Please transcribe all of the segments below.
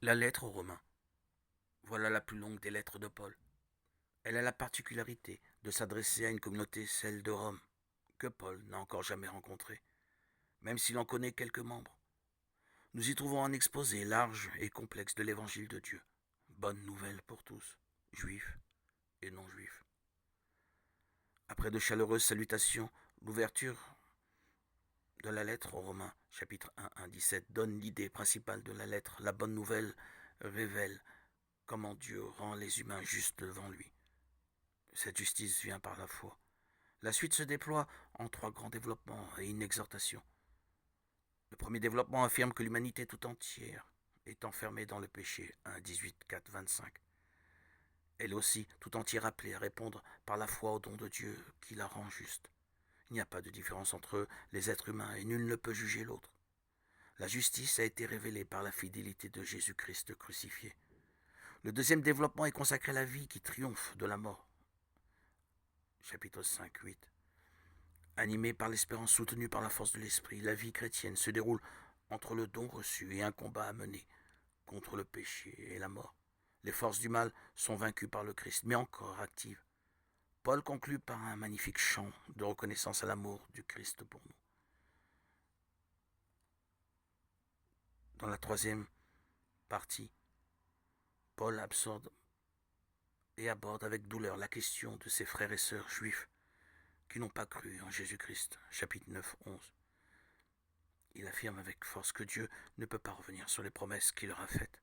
La lettre aux Romains. Voilà la plus longue des lettres de Paul. Elle a la particularité de s'adresser à une communauté, celle de Rome, que Paul n'a encore jamais rencontrée, même s'il en connaît quelques membres. Nous y trouvons un exposé large et complexe de l'évangile de Dieu. Bonne nouvelle pour tous, juifs et non-juifs. Après de chaleureuses salutations, l'ouverture de la lettre aux Romains, chapitre 1, 17, donne l'idée principale de la lettre. La bonne nouvelle révèle comment Dieu rend les humains justes devant lui. Cette justice vient par la foi. La suite se déploie en trois grands développements et une exhortation. Le premier développement affirme que l'humanité tout entière est enfermée dans le péché, 1 18 4 25. Elle aussi tout entière appelée à répondre par la foi au don de Dieu qui la rend juste. Il n'y a pas de différence entre les êtres humains et nul ne peut juger l'autre. La justice a été révélée par la fidélité de Jésus-Christ crucifié. Le deuxième développement est consacré à la vie qui triomphe de la mort. Chapitre 5, 8. Animée par l'espérance soutenue par la force de l'esprit, la vie chrétienne se déroule entre le don reçu et un combat à mener contre le péché et la mort. Les forces du mal sont vaincues par le Christ, mais encore actives. Paul conclut par un magnifique chant de reconnaissance à l'amour du Christ pour nous. Dans la troisième partie, Paul aborde avec douleur la question de ses frères et sœurs juifs qui n'ont pas cru en Jésus-Christ. Chapitre 9, 11. Il affirme avec force que Dieu ne peut pas revenir sur les promesses qu'il leur a faites.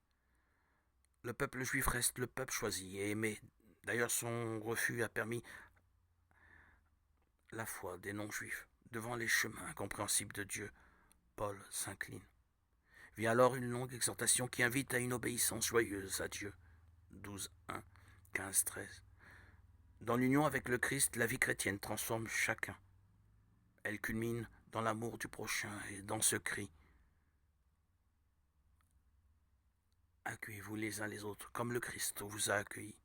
Le peuple juif reste le peuple choisi et aimé. D'ailleurs, son refus a permis la foi des non-juifs. Devant les chemins incompréhensibles de Dieu, Paul s'incline. Vient alors une longue exhortation qui invite à une obéissance joyeuse à Dieu. 12, 1, 15, 13. Dans l'union avec le Christ, la vie chrétienne transforme chacun. Elle culmine dans l'amour du prochain et dans ce cri. Accueillez-vous les uns les autres comme le Christ vous a accueillis.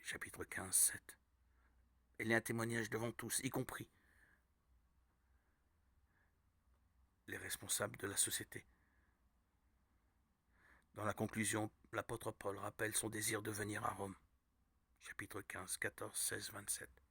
Chapitre 15, 7. Elle est un témoignage devant tous, y compris les responsables de la société. Dans la conclusion, l'apôtre Paul rappelle son désir de venir à Rome. Chapitre 15, 14, 16, 27.